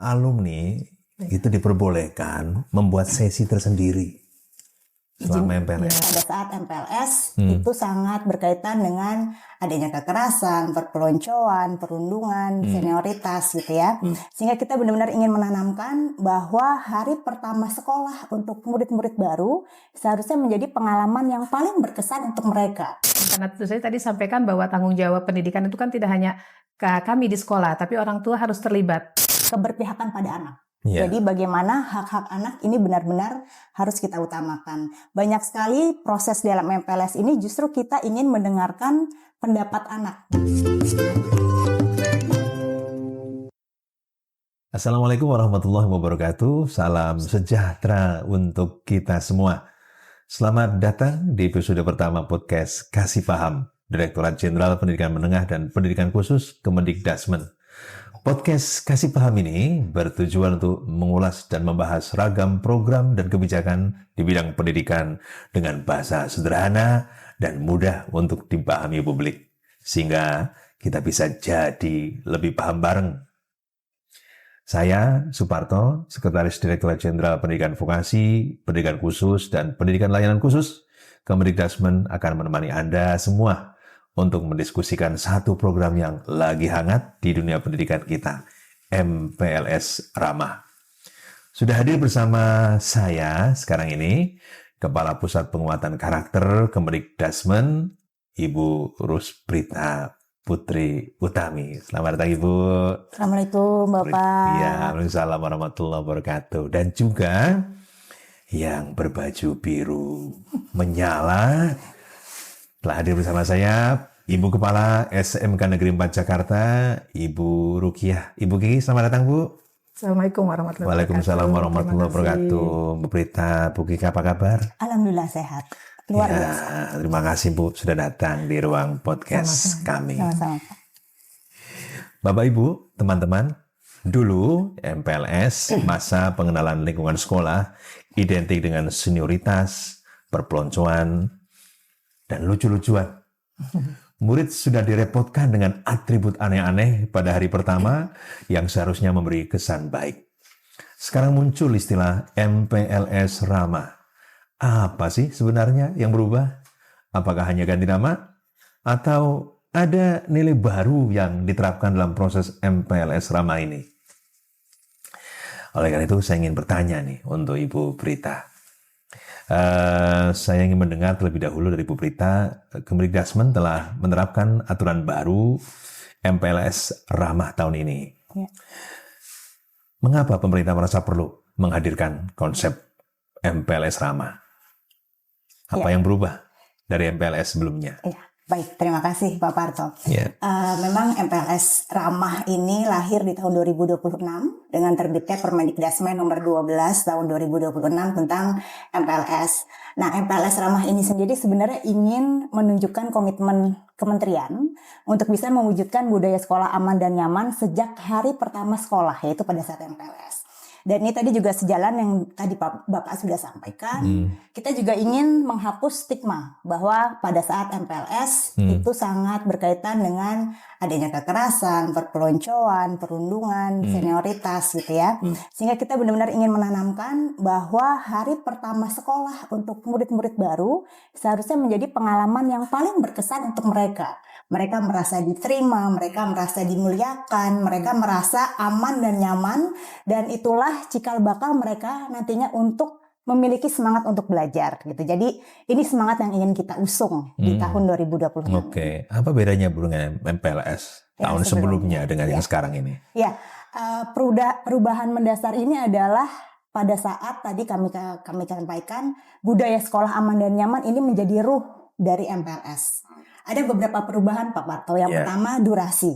alumni itu diperbolehkan membuat sesi tersendiri selama MPLS. Ya, pada saat MPLS itu sangat berkaitan dengan adanya kekerasan, perpeloncoan, perundungan, senioritas gitu ya. Sehingga kita benar-benar ingin menanamkan bahwa hari pertama sekolah untuk murid-murid baru seharusnya menjadi pengalaman yang paling berkesan untuk mereka. Karena tentu saja tadi sampaikan bahwa tanggung jawab pendidikan itu kan tidak hanya kami di sekolah, tapi orang tua harus terlibat. Keberpihakan pada anak. Yeah. Jadi bagaimana hak-hak anak ini benar-benar harus kita utamakan. Banyak sekali proses dalam MPLS ini justru kita ingin mendengarkan pendapat anak. Assalamualaikum warahmatullahi wabarakatuh. Salam sejahtera untuk kita semua. Selamat datang di episode pertama podcast Kasih Paham, Direktorat Jenderal Pendidikan Menengah dan Pendidikan Khusus Kemendikbudrismen. Podcast Kasih Paham ini bertujuan untuk mengulas dan membahas ragam program dan kebijakan di bidang pendidikan dengan bahasa sederhana dan mudah untuk dipahami publik, sehingga kita bisa jadi lebih paham bareng. Saya, Suparto, Sekretaris Direktorat Jenderal Pendidikan Vokasi, Pendidikan Khusus, dan Pendidikan Layanan Khusus Kemendikbudrismen akan menemani Anda semua untuk mendiskusikan satu program yang lagi hangat di dunia pendidikan kita, MPLS Ramah. Sudah hadir bersama saya sekarang ini, Kepala Pusat Penguatan Karakter Kemendikbudrismen, Ibu Rusprita Putri Utami. Selamat datang Ibu. Assalamualaikum Bapak. Ya, waalaikumsalam warahmatullahi wabarakatuh. Dan juga yang berbaju biru menyala telah hadir bersama saya Ibu Kepala SMK Negeri 4 Jakarta, Ibu Rukiah. Ibu Kiki, selamat datang Bu. Assalamualaikum warahmatullahi wabarakatuh. Waalaikumsalam warahmatullahi wabarakatuh. Bu Prita, Bu Kiki, apa kabar? Alhamdulillah sehat. Luar biasa. Terima kasih Bu sudah datang di ruang podcast kami. Sama-sama. Bapak Ibu, teman-teman, dulu MPLS, masa pengenalan lingkungan sekolah, identik dengan senioritas, perpeloncoan, dan lucu-lucuan. Murid sudah direpotkan dengan atribut aneh-aneh pada hari pertama yang seharusnya memberi kesan baik. Sekarang muncul istilah MPLS Ramah. Apa sih sebenarnya yang berubah? Apakah hanya ganti nama? Atau ada nilai baru yang diterapkan dalam proses MPLS Ramah ini? Oleh karena itu saya ingin bertanya nih untuk Ibu Prita. Saya ingin mendengar terlebih dahulu dari Bu Prita, Kemendikbudrismen telah menerapkan aturan baru MPLS Ramah tahun ini. Ya. Mengapa pemerintah merasa perlu menghadirkan konsep MPLS Ramah? Apa yang berubah dari MPLS sebelumnya? Ya. Baik, terima kasih Pak Parto. Yeah. Memang MPLS Ramah ini lahir di tahun 2026 dengan terbitnya Permendikbudrismen nomor 12 tahun 2026 tentang MPLS. Nah, MPLS Ramah ini sendiri sebenarnya ingin menunjukkan komitmen kementerian untuk bisa mewujudkan budaya sekolah aman dan nyaman sejak hari pertama sekolah, yaitu pada saat MPLS. Dan ini tadi juga sejalan yang tadi Bapak sudah sampaikan, kita juga ingin menghapus stigma bahwa pada saat MPLS itu sangat berkaitan dengan adanya kekerasan, perpeloncoan, perundungan, senioritas gitu ya. Sehingga kita benar-benar ingin menanamkan bahwa hari pertama sekolah untuk murid-murid baru seharusnya menjadi pengalaman yang paling berkesan untuk mereka. Mereka merasa diterima, mereka merasa dimuliakan, mereka merasa aman dan nyaman, dan itulah cikal bakal mereka nantinya untuk memiliki semangat untuk belajar gitu. Jadi ini semangat yang ingin kita usung di tahun 2026. Oke, apa bedanya Bu dengan MPLS tahun sebelumnya dengan yang sekarang ini? Ya, perubahan mendasar ini adalah pada saat tadi kami sampaikan budaya sekolah aman dan nyaman ini menjadi ruh dari MPLS. Ada beberapa perubahan Pak Parto. Yang pertama durasi.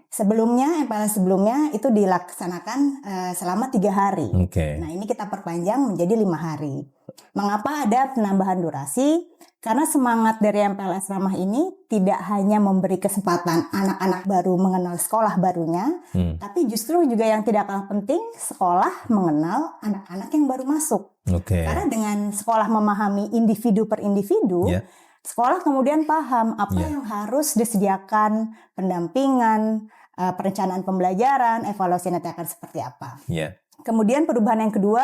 Sebelumnya MPLS sebelumnya itu dilaksanakan selama 3 hari. Okay. Nah ini kita perpanjang menjadi 5 hari. Mengapa ada penambahan durasi? Karena semangat dari MPLS Ramah ini tidak hanya memberi kesempatan anak-anak baru mengenal sekolah barunya, tapi justru juga yang tidak kalah penting, sekolah mengenal anak-anak yang baru masuk. Okay. Karena dengan sekolah memahami individu per individu, sekolah kemudian paham apa yang harus disediakan, pendampingan, perencanaan pembelajaran, evaluasi nanti akan seperti apa. Ya. Kemudian perubahan yang kedua,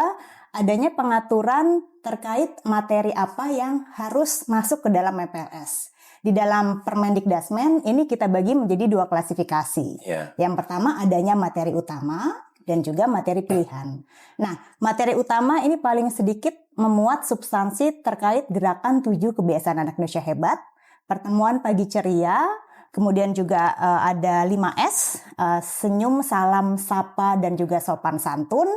adanya pengaturan terkait materi apa yang harus masuk ke dalam MPLS. Di dalam Permendikdasmen ini kita bagi menjadi 2 klasifikasi. Ya. Yang pertama adanya materi utama dan juga materi pilihan. Nah, materi utama ini paling sedikit memuat substansi terkait gerakan 7 kebiasaan anak Indonesia hebat, pertemuan pagi ceria, kemudian juga ada 5S, senyum, salam, sapa, dan juga sopan santun.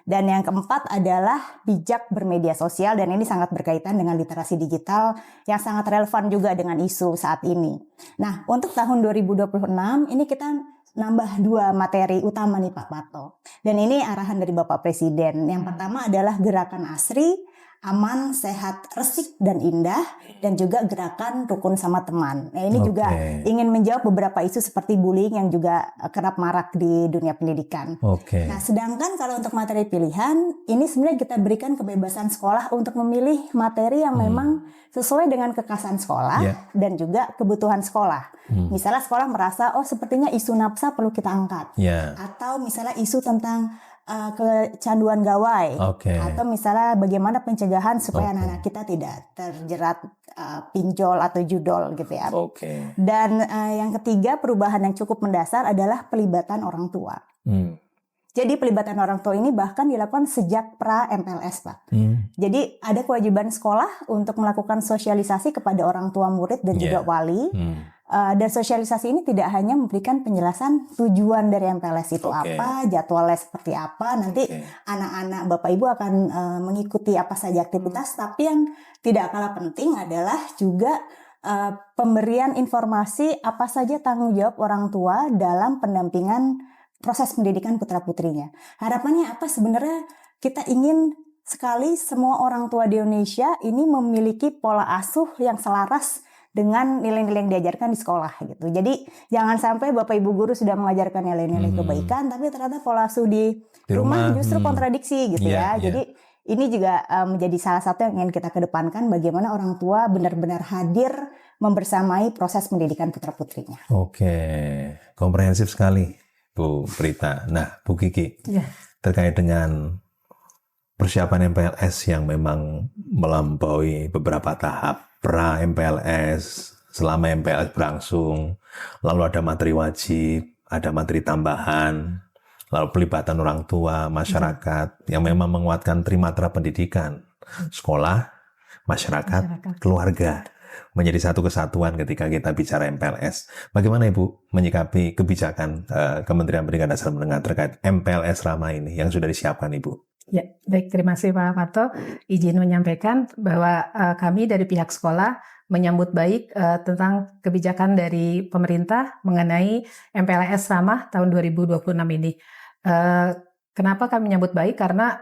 Dan yang keempat adalah bijak bermedia sosial, dan ini sangat berkaitan dengan literasi digital yang sangat relevan juga dengan isu saat ini. Nah, untuk tahun 2026 ini kita nambah 2 materi utama nih Pak Parto. Dan ini arahan dari Bapak Presiden. Yang pertama adalah gerakan ASRI, aman, sehat, resik, dan indah, dan juga gerakan rukun sama teman. Nah, ini juga ingin menjawab beberapa isu seperti bullying yang juga kerap marak di dunia pendidikan. Nah, sedangkan kalau untuk materi pilihan, ini sebenarnya kita berikan kebebasan sekolah untuk memilih materi yang memang sesuai dengan kekhasan sekolah dan juga kebutuhan sekolah. Misalnya sekolah merasa, oh sepertinya isu nafsa perlu kita angkat. Atau misalnya isu tentang kecanduan gawai, atau misalnya bagaimana pencegahan supaya anak-anak kita tidak terjerat pinjol atau judol gitu ya. Dan yang ketiga, perubahan yang cukup mendasar adalah pelibatan orang tua. Jadi pelibatan orang tua ini bahkan dilakukan sejak pra MPLS, Pak. Jadi ada kewajiban sekolah untuk melakukan sosialisasi kepada orang tua murid dan juga wali. Dan sosialisasi ini tidak hanya memberikan penjelasan tujuan dari MPLS itu apa, jadwalnya seperti apa, nanti anak-anak Bapak Ibu akan mengikuti apa saja aktivitas, tapi yang tidak kalah penting adalah juga pemberian informasi apa saja tanggung jawab orang tua dalam pendampingan proses pendidikan putra-putrinya. Harapannya apa? Sebenarnya kita ingin sekali semua orang tua di Indonesia ini memiliki pola asuh yang selaras dengan nilai-nilai yang diajarkan di sekolah gitu. Jadi jangan sampai Bapak Ibu guru sudah mengajarkan nilai-nilai kebaikan, tapi ternyata pola asuh di rumah justru kontradiksi gitu ya. Jadi ini juga menjadi salah satu yang ingin kita kedepankan, bagaimana orang tua benar-benar hadir membersamai proses pendidikan putra-putrinya. Komprehensif sekali Bu Prita. Nah, Bu Kiki, terkait dengan persiapan MPLS yang memang melampaui beberapa tahap, pra MPLS, selama MPLS berlangsung, lalu ada materi wajib, ada materi tambahan, lalu pelibatan orang tua, masyarakat, yang memang menguatkan trimatra pendidikan, sekolah, masyarakat, keluarga, menjadi satu kesatuan ketika kita bicara MPLS. Bagaimana Ibu menyikapi kebijakan Kementerian Pendidikan Dasar Menengah terkait MPLS Ramah ini yang sudah disiapkan Ibu? Ya, baik, terima kasih Pak Parto. Izin menyampaikan bahwa kami dari pihak sekolah menyambut baik tentang kebijakan dari pemerintah mengenai MPLS Ramah tahun 2026 ini. Kenapa kami menyambut baik? Karena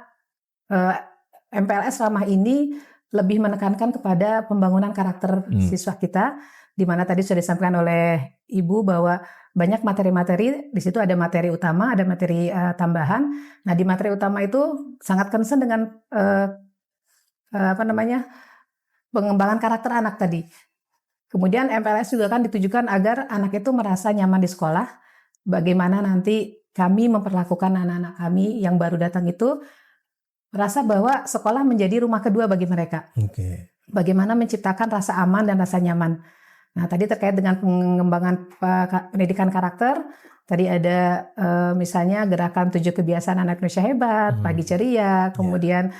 MPLS Ramah ini lebih menekankan kepada pembangunan karakter siswa kita, di mana tadi sudah disampaikan oleh Ibu bahwa banyak materi-materi, di situ ada materi utama, ada materi tambahan. Nah, di materi utama itu sangat concern dengan pengembangan karakter anak tadi. Kemudian MPLS juga kan ditujukan agar anak itu merasa nyaman di sekolah. Bagaimana nanti kami memperlakukan anak-anak kami yang baru datang itu merasa bahwa sekolah menjadi rumah kedua bagi mereka. Bagaimana menciptakan rasa aman dan rasa nyaman. Nah, tadi terkait dengan pengembangan pendidikan karakter, tadi ada misalnya gerakan 7 kebiasaan anak Indonesia hebat, pagi ceria, kemudian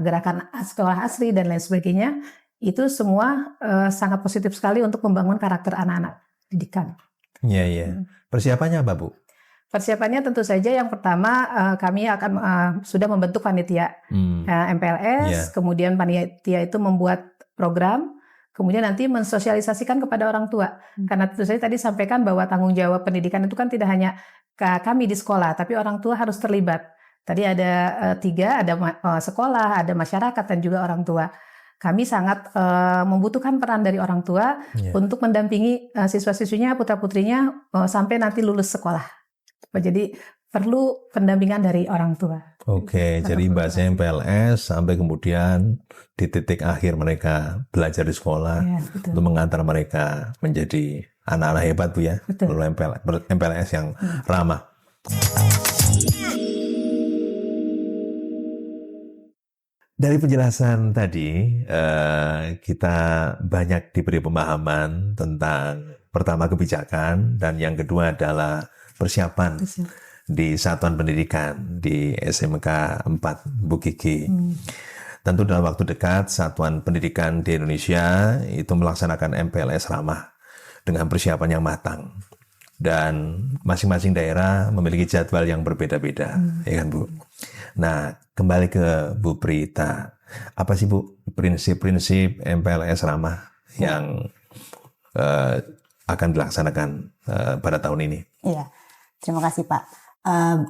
gerakan sekolah asri dan lain sebagainya. Itu semua sangat positif sekali untuk membangun karakter anak-anak pendidikan. Persiapannya apa, Bu? Persiapannya tentu saja yang pertama kami akan sudah membentuk panitia MPLS, kemudian panitia itu membuat program, kemudian nanti mensosialisasikan kepada orang tua. Karena tentu saja tadi sampaikan bahwa tanggung jawab pendidikan itu kan tidak hanya kami di sekolah, tapi orang tua harus terlibat. Tadi ada 3, ada sekolah, ada masyarakat, dan juga orang tua. Kami sangat membutuhkan peran dari orang tua untuk mendampingi siswa-siswinya, putra-putrinya sampai nanti lulus sekolah. Jadi perlu pendampingan dari orang tua. Jadi bahasanya MPLS sampai kemudian di titik akhir mereka belajar di sekolah untuk mengantar mereka menjadi anak-anak hebat Bu ya, Betul. perlu MPLS yang ramah. Dari penjelasan tadi, kita banyak diberi pemahaman tentang pertama kebijakan dan yang kedua adalah persiapan di satuan pendidikan di SMK 4 Bu Kiki. Tentu dalam waktu dekat satuan pendidikan di Indonesia itu melaksanakan MPLS ramah dengan persiapan yang matang. Dan masing-masing daerah memiliki jadwal yang berbeda-beda, ya kan Bu? Nah, kembali ke Bu Prita. Apa sih Bu prinsip-prinsip MPLS ramah yang akan dilaksanakan pada tahun ini? Iya, terima kasih Pak.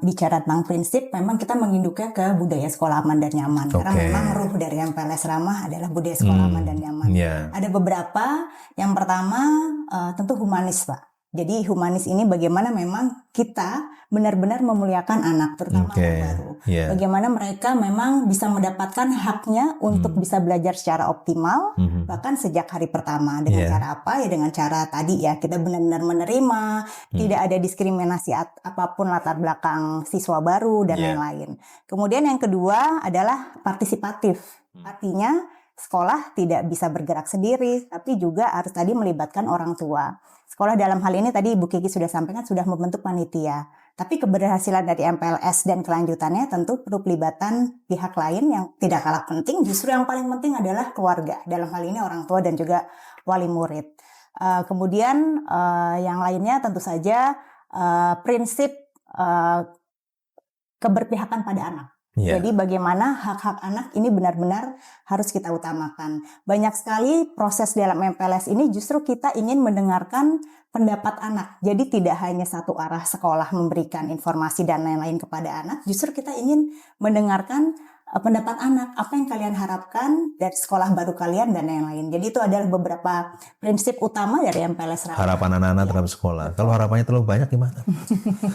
Bicara tentang prinsip, memang kita menginduknya ke budaya sekolah aman dan nyaman. Karena memang ruh dari MPLS ramah adalah budaya sekolah aman dan nyaman. Ada beberapa, yang pertama tentu humanis Pak. Jadi humanis ini bagaimana memang kita benar-benar memuliakan anak, terutama anak baru. Bagaimana mereka memang bisa mendapatkan haknya untuk bisa belajar secara optimal, bahkan sejak hari pertama. Dengan cara apa? Ya dengan cara tadi ya, kita benar-benar menerima, tidak ada diskriminasi apapun latar belakang siswa baru dan lain-lain. Kemudian yang kedua adalah partisipatif. Artinya sekolah tidak bisa bergerak sendiri, tapi juga harus tadi melibatkan orang tua. Sekolah dalam hal ini tadi Ibu Kiki sudah sampaikan sudah membentuk panitia. Tapi keberhasilan dari MPLS dan kelanjutannya tentu perlu pelibatan pihak lain yang tidak kalah penting. Justru yang paling penting adalah keluarga. Dalam hal ini orang tua dan juga wali murid. Kemudian yang lainnya tentu saja prinsip keberpihakan pada anak. Jadi bagaimana hak-hak anak ini benar-benar harus kita utamakan. Banyak sekali proses dalam MPLS ini justru kita ingin mendengarkan pendapat anak. Jadi tidak hanya satu arah sekolah memberikan informasi dan lain-lain kepada anak. Justru kita ingin mendengarkan pendapat anak. Apa yang kalian harapkan dari sekolah baru kalian dan lain-lain. Jadi itu adalah beberapa prinsip utama dari MPLS ramah. Harapan anak-anak terhadap sekolah. Kalau harapannya terlalu banyak gimana?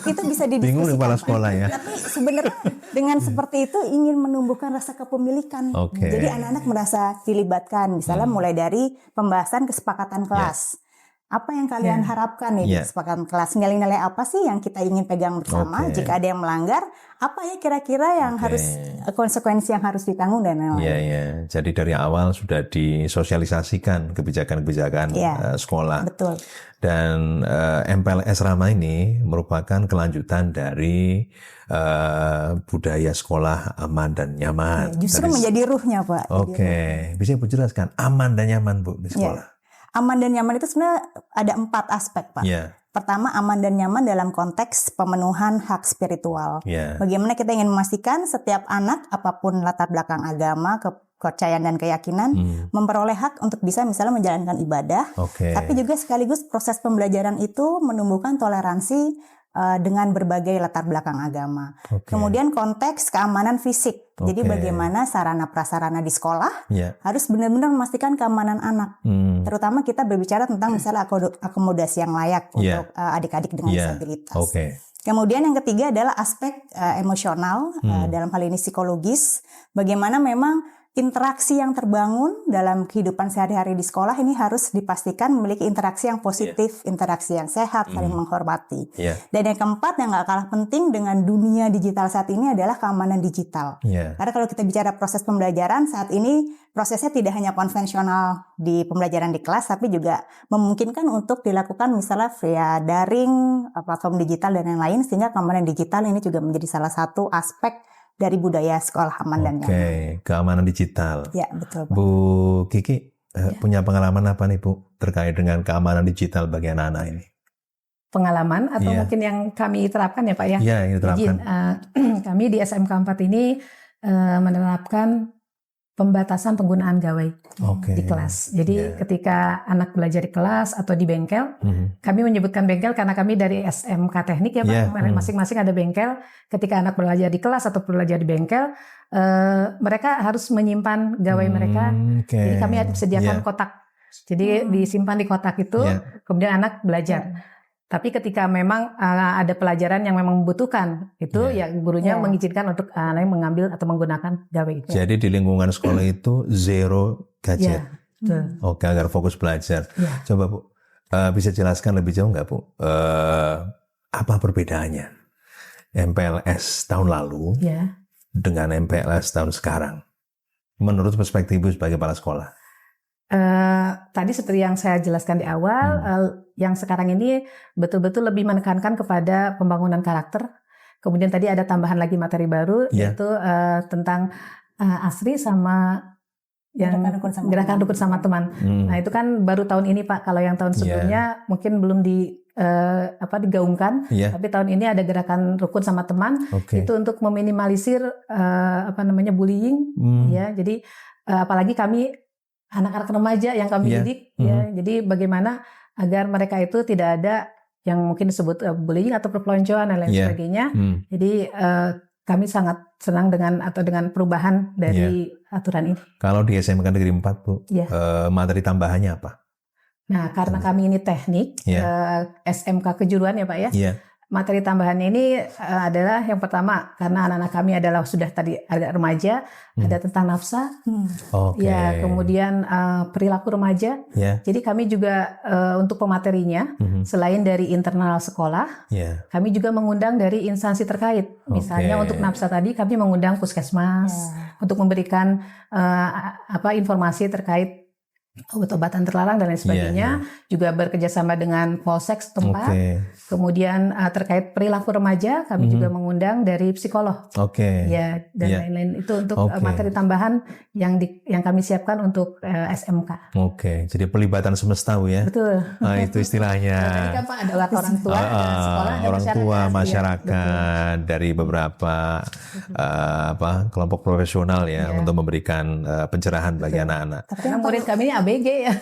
Itu bisa didiskusikan. Bingung kepala sekolah ya. Tapi sebenarnya dengan seperti itu ingin menumbuhkan rasa kepemilikan. Jadi anak-anak merasa dilibatkan. Misalnya mulai dari pembahasan kesepakatan kelas. Apa yang kalian harapkan nih di kesepakatan kelas? Nilai-nilai apa sih yang kita ingin pegang bersama? Jika ada yang melanggar, apa ya kira-kira yang harus konsekuensi yang harus ditanggung dan lain-lain. Jadi dari awal sudah disosialisasikan kebijakan-kebijakan sekolah. Betul. Dan MPLS ramah ini merupakan kelanjutan dari budaya sekolah aman dan nyaman. Justru menjadi ruhnya Pak. Bisa Ibu jelaskan aman dan nyaman Bu di sekolah? Aman dan nyaman itu sebenarnya ada 4 aspek Pak. Pertama, aman dan nyaman dalam konteks pemenuhan hak spiritual. Bagaimana kita ingin memastikan setiap anak apapun latar belakang agama, kepercayaan dan keyakinan memperoleh hak untuk bisa misalnya menjalankan ibadah. Tapi juga sekaligus proses pembelajaran itu menumbuhkan toleransi dengan berbagai latar belakang agama. Kemudian konteks keamanan fisik. Jadi bagaimana sarana prasarana di sekolah harus benar-benar memastikan keamanan anak. Terutama kita berbicara tentang misalnya akomodasi yang layak untuk adik-adik dengan disabilitas. Kemudian yang ketiga adalah aspek emosional, dalam hal ini psikologis. Bagaimana memang interaksi yang terbangun dalam kehidupan sehari-hari di sekolah ini harus dipastikan memiliki interaksi yang positif, interaksi yang sehat, saling menghormati. Dan yang keempat yang gak kalah penting dengan dunia digital saat ini adalah keamanan digital. Karena kalau kita bicara proses pembelajaran saat ini, prosesnya tidak hanya konvensional di pembelajaran di kelas, tapi juga memungkinkan untuk dilakukan misalnya via daring, platform digital dan lain-lain, sehingga keamanan digital ini juga menjadi salah satu aspek dari budaya sekolah aman dan nyaman. Keamanan digital. Ya, betul Pak. Bu Kiki, punya pengalaman apa nih Bu terkait dengan keamanan digital bagi anak-anak ini? Pengalaman atau mungkin yang kami terapkan ya Pak ya? Iya, yang diterapkan. Kami di SMK 4 ini menerapkan pembatasan penggunaan gawai di kelas. Jadi ketika anak belajar di kelas atau di bengkel, kami menyebutkan bengkel karena kami dari SMK Teknik ya Pak, masing-masing ada bengkel. Ketika anak belajar di kelas atau belajar di bengkel, mereka harus menyimpan gawai mereka. Jadi kami sediakan kotak. Jadi disimpan di kotak itu, kemudian anak belajar. Tapi ketika memang ada pelajaran yang memang membutuhkan, itu ya gurunya mengizinkan untuk anak mengambil atau menggunakan gawai itu. Jadi di lingkungan sekolah itu zero gadget. Betul. Oke, agar fokus belajar. Coba Bu, Bisa jelaskan lebih jauh nggak Bu? Apa perbedaannya MPLS tahun lalu Ya. dengan MPLS tahun sekarang? Menurut perspektif Ibu sebagai kepala sekolah. Tadi seperti yang saya jelaskan di awal, yang sekarang ini betul-betul lebih menekankan kepada pembangunan karakter. Kemudian tadi ada tambahan lagi materi baru, yaitu tentang ASRI sama yang gerakan rukun sama teman. Nah itu kan baru tahun ini Pak. Kalau yang tahun sebelumnya mungkin belum digaungkan, tapi tahun ini ada gerakan rukun sama teman. Itu untuk meminimalisir bullying. Ya, jadi apalagi kami anak-anak remaja yang kami didik, ya. Jadi bagaimana agar mereka itu tidak ada yang mungkin disebut bullying atau perpeloncoan dan lain sebagainya. Jadi kami sangat senang dengan perubahan dari aturan ini. Kalau di SMK Negeri 4 Bu, materi tambahannya apa? Nah, karena kami ini teknik, SMK kejuruan ya Pak ya. Materi tambahannya ini adalah yang pertama, karena anak-anak kami adalah sudah tadi agak remaja, ada tentang nafsa, ya, kemudian perilaku remaja. Jadi kami juga untuk pematerinya, selain dari internal sekolah, kami juga mengundang dari instansi terkait. Misalnya untuk nafsa tadi kami mengundang puskesmas untuk memberikan informasi terkait obat-obatan terlarang dan lain sebagainya, juga bekerjasama dengan polsek setempat. Kemudian terkait perilaku remaja, kami juga mengundang dari psikolog, ya, dan lain-lain. Itu untuk materi tambahan yang kami siapkan untuk SMK. Jadi pelibatan semesta Bu ya. Betul. Nah, itu istilahnya. Tadi kan Pak ada orang tua, sekolah, orang tua, masyarakat dari beberapa kelompok profesional ya untuk memberikan pencerahan bagi anak-anak. Karena murid kami ini ABG ya.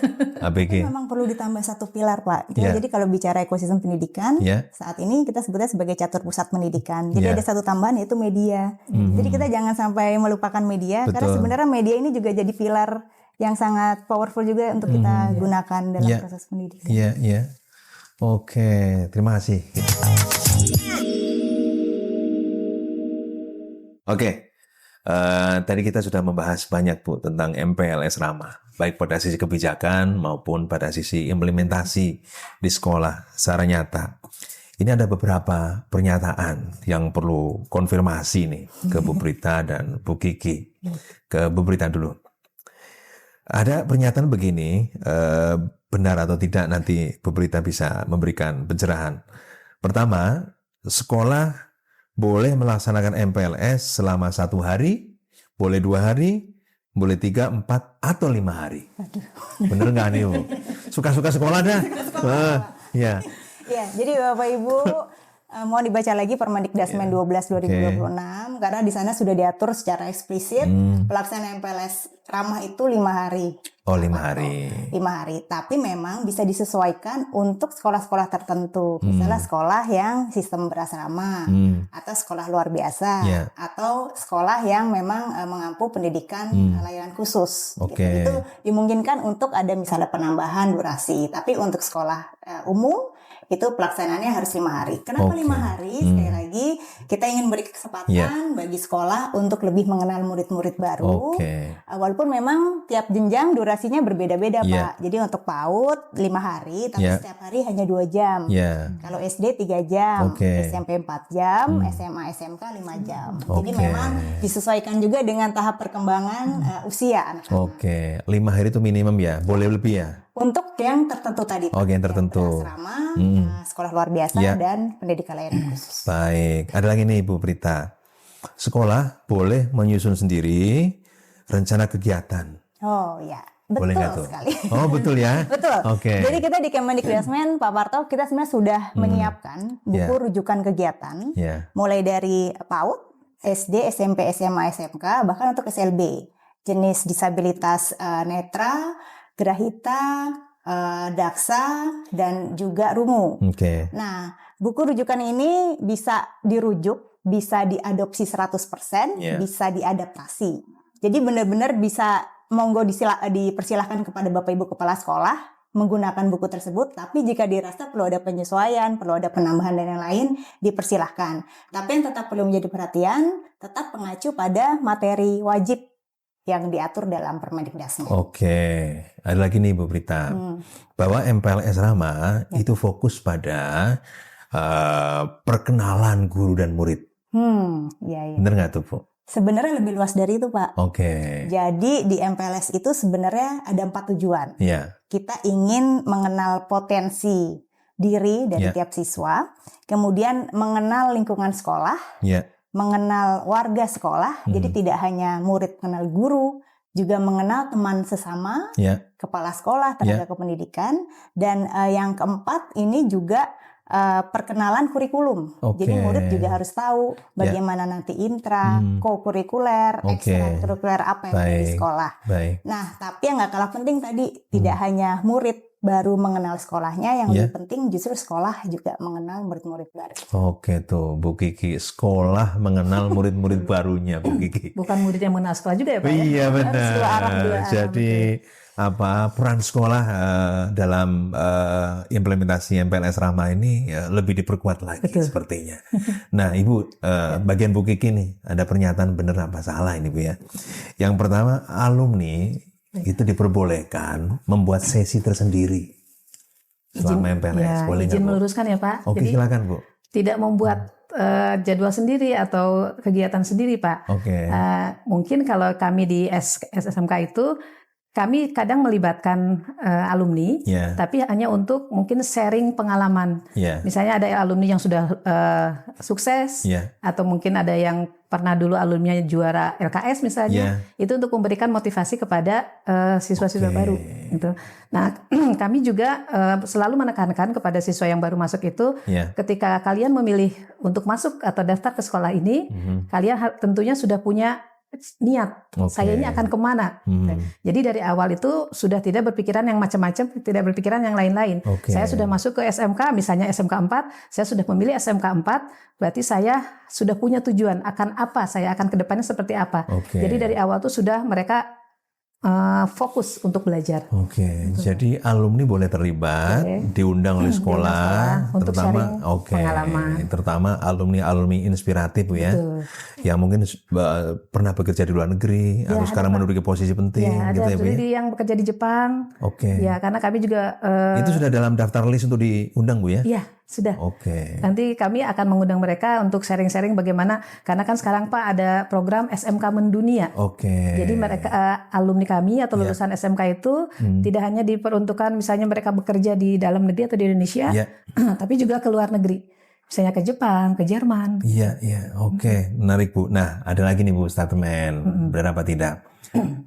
ABG. Memang perlu ditambah satu pilar Pak. Jadi kalau bicara ekosistem pendidikan, saat ini kita sebutnya sebagai catur pusat pendidikan. Jadi ada satu tambahan yaitu media. Jadi kita jangan sampai melupakan media, karena sebenarnya media ini juga jadi pilar yang sangat powerful juga untuk kita gunakan dalam proses pendidikan. Iya. Oke, terima kasih. Oke. Tadi kita sudah membahas banyak Bu tentang MPLS Ramah, baik pada sisi kebijakan maupun pada sisi implementasi di sekolah secara nyata. Ini ada beberapa pernyataan yang perlu konfirmasi nih ke Bu Prita dan Bu Kiki. Ke Bu Prita dulu. Ada pernyataan begini, benar atau tidak nanti Bu Prita bisa memberikan pencerahan. Pertama, sekolah boleh melaksanakan MPLS selama 1 hari, boleh 2 hari, boleh 3, 4, atau 5 hari. Bener nggak nih Bu? Suka-suka sekolah dah. Ya, jadi Bapak Ibu mohon dibaca lagi Permendikdasmen 12/2026 karena di sana sudah diatur secara eksplisit pelaksanaan MPLS Ramah itu 5 hari. 5 hari. 5 hari. Tapi memang bisa disesuaikan untuk sekolah-sekolah tertentu. Misalnya sekolah yang sistem berasrama atau sekolah luar biasa atau sekolah yang memang mengampu pendidikan layanan khusus. Gitu. Itu dimungkinkan untuk ada misalnya penambahan durasi. Tapi untuk sekolah umum itu pelaksanaannya harus 5 hari. Kenapa 5 hari? Sekali lagi kita ingin beri kesempatan bagi sekolah untuk lebih mengenal murid-murid baru. Walaupun memang tiap jenjang durasinya berbeda-beda Pak. Jadi untuk PAUD 5 hari, tapi setiap hari hanya 2 jam. Kalau SD 3 jam, SMP 4 jam, SMA SMK 5 jam. Jadi memang disesuaikan juga dengan tahap perkembangan usia anak. 5 hari itu minimum ya, boleh lebih ya? Untuk yang tertentu tadi. Yang tertentu. Asrama, sekolah luar biasa dan pendidikan layanan khusus. Baik, ada lagi nih Bu Prita. Sekolah boleh menyusun sendiri rencana kegiatan. Oh ya, betul sekali. Oh betul ya. Betul. Jadi kita di Kemendikdasmen Pak Parto kita sebenarnya sudah menyiapkan buku rujukan kegiatan, mulai dari PAUD, SD, SMP, SMA, SMK, bahkan untuk SLB, jenis disabilitas netra, grahita, daksa, dan juga rungu. Nah, buku rujukan ini bisa dirujuk, bisa diadopsi 100%, bisa diadaptasi. Jadi benar-benar bisa monggo dipersilahkan kepada Bapak Ibu Kepala Sekolah menggunakan buku tersebut, tapi jika dirasa perlu ada penyesuaian, perlu ada penambahan dan yang lain, dipersilahkan. Tapi yang tetap perlu menjadi perhatian, tetap mengacu pada materi wajib yang diatur dalam Permendikdasmen. Oke, ada lagi nih Bu Prita, bahwa MPLS Ramah itu fokus pada perkenalan guru dan murid. Ya. Bener nggak tuh Bu? Sebenarnya lebih luas dari itu, Pak. Oke. Jadi di MPLS itu sebenarnya ada 4 tujuan. Ya. Kita ingin mengenal potensi diri dari tiap siswa, kemudian mengenal lingkungan sekolah, mengenal warga sekolah, jadi tidak hanya murid mengenal guru, juga mengenal teman sesama, kepala sekolah, tenaga kependidikan, dan yang keempat ini juga perkenalan kurikulum. Jadi murid juga harus tahu bagaimana nanti intra, co-kurikuler, ekstrakurikuler apa yang ada di sekolah. Nah, tapi yang nggak kalah penting tadi, tidak hanya murid baru mengenal sekolahnya, yang lebih penting justru sekolah juga mengenal murid-murid baru. Oke tuh Bu Kiki, sekolah mengenal murid-murid barunya Bu Kiki. Bukan murid yang mengenal sekolah juga ya Pak? Iya benar. Jadi peran sekolah dalam implementasi MPLS Ramah ini lebih diperkuat lagi sepertinya. Nah Ibu, bagian Bu Kiki nih ada pernyataan benar apa salah ini Bu ya. Yang pertama, alumni itu diperbolehkan membuat sesi tersendiri selama MPLS. Boleh izin nggak, Bu? meluruskan ya Pak. Oke, jadi silakan Bu. tidak membuat jadwal sendiri atau kegiatan sendiri Pak. Mungkin kalau kami di SMK itu kami kadang melibatkan alumni, tapi hanya untuk mungkin sharing pengalaman. Misalnya ada alumni yang sudah sukses, atau mungkin ada yang pernah dulu alumni juara LKS misalnya, itu untuk memberikan motivasi kepada siswa-siswa baru. Gitu. Nah, kami juga selalu menekankan kepada siswa yang baru masuk itu, ketika kalian memilih untuk masuk atau daftar ke sekolah ini, kalian tentunya sudah punya niat, saya ini akan kemana. Jadi dari awal itu sudah tidak berpikiran yang macam-macam, tidak berpikiran yang lain-lain. Saya sudah masuk ke SMK, misalnya SMK 4, saya sudah memilih SMK 4, berarti saya sudah punya tujuan akan apa, saya akan ke depannya seperti apa. Jadi dari awal itu sudah mereka fokus untuk belajar. Jadi alumni boleh terlibat, diundang oleh sekolah, untuk terutama pengalaman. Terutama alumni inspiratif Bu ya, yang mungkin pernah bekerja di luar negeri, atau sekarang menduduki posisi penting, gitu ya Bu ya. Ada yang bekerja di Jepang. Ya, karena kami juga itu sudah dalam daftar list untuk diundang Bu ya? Iya, sudah. Nanti kami akan mengundang mereka untuk sharing-sharing bagaimana, karena kan sekarang Pak ada program SMK Mendunia. Jadi mereka alumni kami atau lulusan SMK itu tidak hanya diperuntukkan misalnya mereka bekerja di dalam negeri atau di Indonesia, tapi juga ke luar negeri. Misalnya ke Jepang, ke Jerman. Menarik Bu. Nah, ada lagi nih Bu statement, benar apa tidak?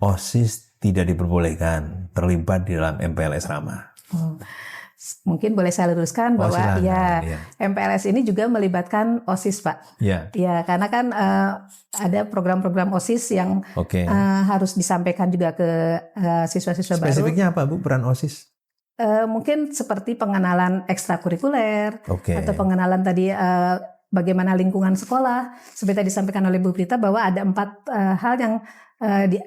OSIS tidak diperbolehkan terlibat di dalam MPLS Ramah. Mungkin boleh saya luruskan bahwa MPLS ini juga melibatkan OSIS Pak. Ya, karena kan ada program-program OSIS yang harus disampaikan juga ke siswa-siswa baru. Spesifiknya apa Bu peran OSIS? Mungkin seperti pengenalan ekstrakurikuler atau pengenalan tadi bagaimana lingkungan sekolah. Seperti tadi disampaikan oleh Bu Prita bahwa ada 4 hal yang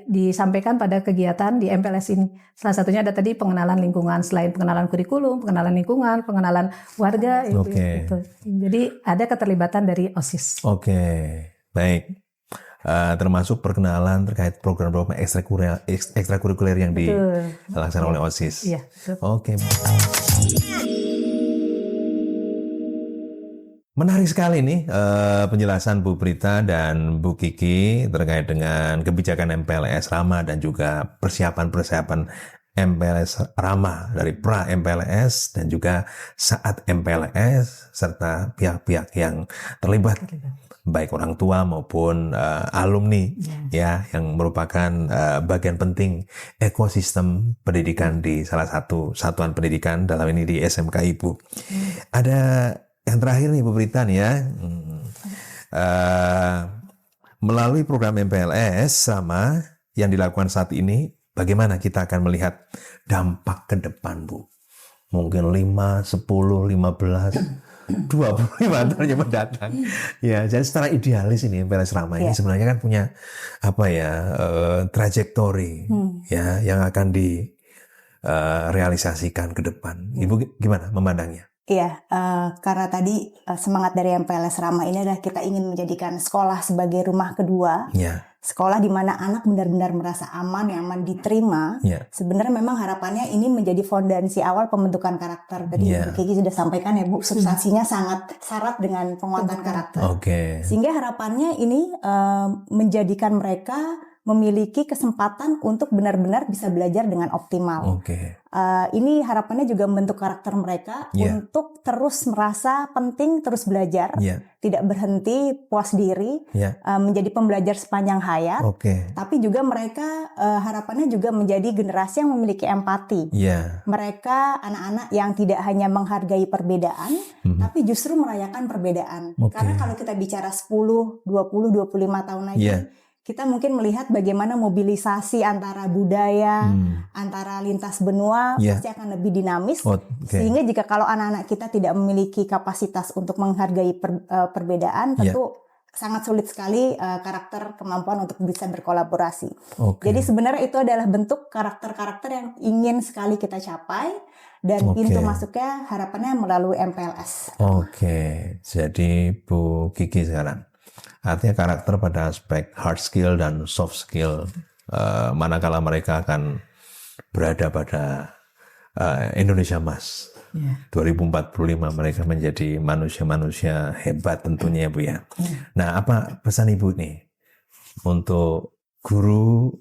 disampaikan pada kegiatan di MPLS ini. Salah satunya ada tadi pengenalan lingkungan, selain pengenalan kurikulum, pengenalan lingkungan, pengenalan warga. Gitu. Jadi ada keterlibatan dari OSIS. Baik. Termasuk perkenalan terkait program-program ekstrakurikuler yang dilaksanakan oleh OSIS. Menarik sekali nih penjelasan Bu Prita dan Bu Kiki terkait dengan kebijakan MPLS Ramah dan juga persiapan-persiapan MPLS Ramah dari pra-MPLS dan juga saat MPLS serta pihak-pihak yang terlibat baik orang tua maupun alumni ya yang merupakan bagian penting ekosistem pendidikan di salah satu satuan pendidikan, dalam ini di SMK Ibu. Ada yang terakhir nih Bu Prita nih ya, melalui program MPLS sama yang dilakukan saat ini, bagaimana kita akan melihat dampak ke depan Bu? Mungkin 5, 10, 15, 25 tahun yang mendatang. Ya, jadi secara idealis ini MPLS Ramah ini sebenarnya kan punya apa ya trajektori ya yang akan direalisasikan ke depan. Ibu gimana memandangnya? Iya, karena tadi semangat dari MPLS Ramah ini adalah kita ingin menjadikan sekolah sebagai rumah kedua sekolah di mana anak benar-benar merasa aman, nyaman, diterima. Sebenarnya memang harapannya ini menjadi fondasi awal pembentukan karakter. Tadi Bu Kiki sudah sampaikan ya Bu, substansinya sangat syarat dengan penguatan karakter. Sehingga harapannya ini menjadikan mereka memiliki kesempatan untuk benar-benar bisa belajar dengan optimal. Ini harapannya juga membentuk karakter mereka untuk terus merasa penting, terus belajar, tidak berhenti, puas diri, menjadi pembelajar sepanjang hayat. Tapi juga mereka harapannya juga menjadi generasi yang memiliki empati. Mereka anak-anak yang tidak hanya menghargai perbedaan, tapi justru merayakan perbedaan. Karena kalau kita bicara 10, 20, 25 tahun lagi, kita mungkin melihat bagaimana mobilisasi antara budaya, antara lintas benua pasti akan lebih dinamis. Sehingga jika kalau anak-anak kita tidak memiliki kapasitas untuk menghargai perbedaan, tentu sangat sulit sekali karakter kemampuan untuk bisa berkolaborasi. Jadi sebenarnya itu adalah bentuk karakter-karakter yang ingin sekali kita capai. Dan pintu masuknya harapannya melalui MPLS. Jadi Bu Kiki sekarang, artinya karakter pada aspek hard skill dan soft skill, manakala mereka akan berada pada Indonesia Emas 2045, mereka menjadi manusia-manusia hebat tentunya ya Bu ya. Nah, apa pesan Ibu nih untuk guru,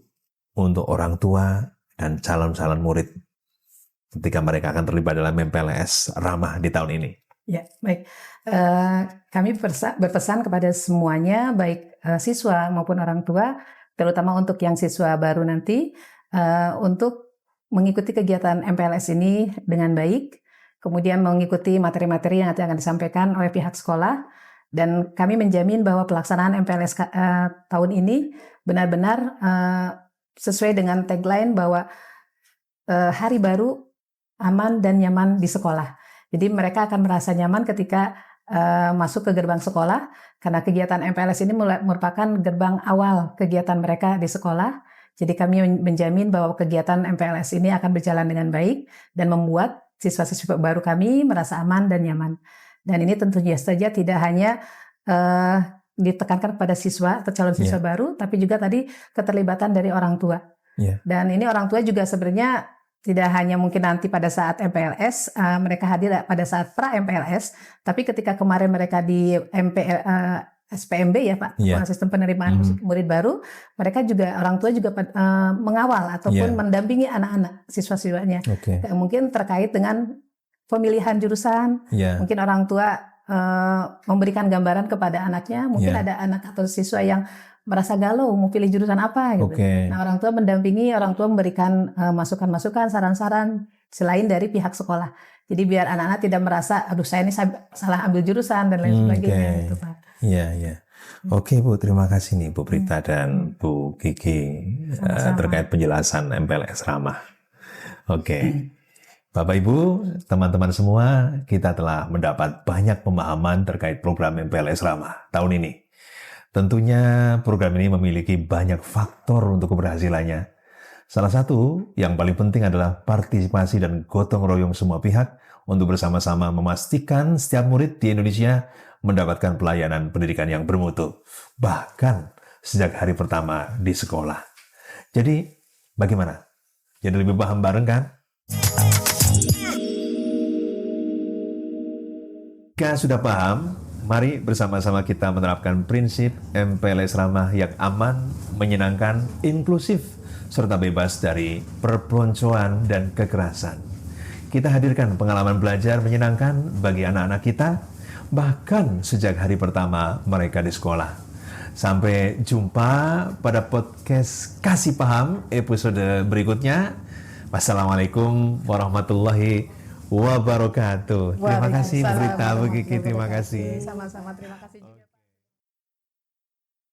untuk orang tua dan calon-calon murid ketika mereka akan terlibat dalam MPLS Ramah di tahun ini? Ya, baik. Kami berpesan kepada semuanya, baik siswa maupun orang tua, terutama untuk yang siswa baru nanti, untuk mengikuti kegiatan MPLS ini dengan baik, kemudian mengikuti materi-materi yang nanti akan disampaikan oleh pihak sekolah, dan kami menjamin bahwa pelaksanaan MPLS tahun ini benar-benar sesuai dengan tagline bahwa hari baru aman dan nyaman di sekolah. Jadi mereka akan merasa nyaman ketika masuk ke gerbang sekolah, karena kegiatan MPLS ini merupakan gerbang awal kegiatan mereka di sekolah. Jadi kami menjamin bahwa kegiatan MPLS ini akan berjalan dengan baik dan membuat siswa-siswa baru kami merasa aman dan nyaman. Dan ini tentunya saja tidak hanya ditekankan kepada siswa atau calon siswa baru, tapi juga tadi keterlibatan dari orang tua. Dan ini orang tua juga sebenarnya tidak hanya mungkin nanti pada saat MPLS, mereka hadir pada saat pra-MPLS, tapi ketika kemarin mereka di SPMB ya Pak, sistem penerimaan murid baru, mereka juga, orang tua juga mengawal ataupun mendampingi anak-anak siswa-siswanya. Mungkin terkait dengan pemilihan jurusan, mungkin orang tua memberikan gambaran kepada anaknya, mungkin ada anak atau siswa yang merasa galau mau pilih jurusan apa gitu. Nah, orang tua mendampingi, orang tua memberikan masukan-masukan, saran-saran selain dari pihak sekolah. Jadi biar anak-anak tidak merasa, aduh saya ini salah ambil jurusan dan lain sebagainya gitu Pak. Oke Bu, terima kasih nih Bu Prita dan Bu Kiki terkait penjelasan MPLS Ramah. Bapak Ibu, teman-teman semua, kita telah mendapat banyak pemahaman terkait program MPLS Ramah tahun ini. Tentunya program ini memiliki banyak faktor untuk keberhasilannya. Salah satu yang paling penting adalah partisipasi dan gotong royong semua pihak untuk bersama-sama memastikan setiap murid di Indonesia mendapatkan pelayanan pendidikan yang bermutu, bahkan sejak hari pertama di sekolah. Jadi, bagaimana? Jadi lebih paham bareng kan? Jika sudah paham, mari bersama-sama kita menerapkan prinsip MPLS Ramah yang aman, menyenangkan, inklusif, serta bebas dari perpeloncoan dan kekerasan. Kita hadirkan pengalaman belajar menyenangkan bagi anak-anak kita, bahkan sejak hari pertama mereka di sekolah. Sampai jumpa pada podcast Kasih Paham episode berikutnya. Wassalamualaikum warahmatullahi wabarakatuh. Terima kasih Bu Rita, Bu Kiki, terima kasih. Sama-sama, terima kasih juga.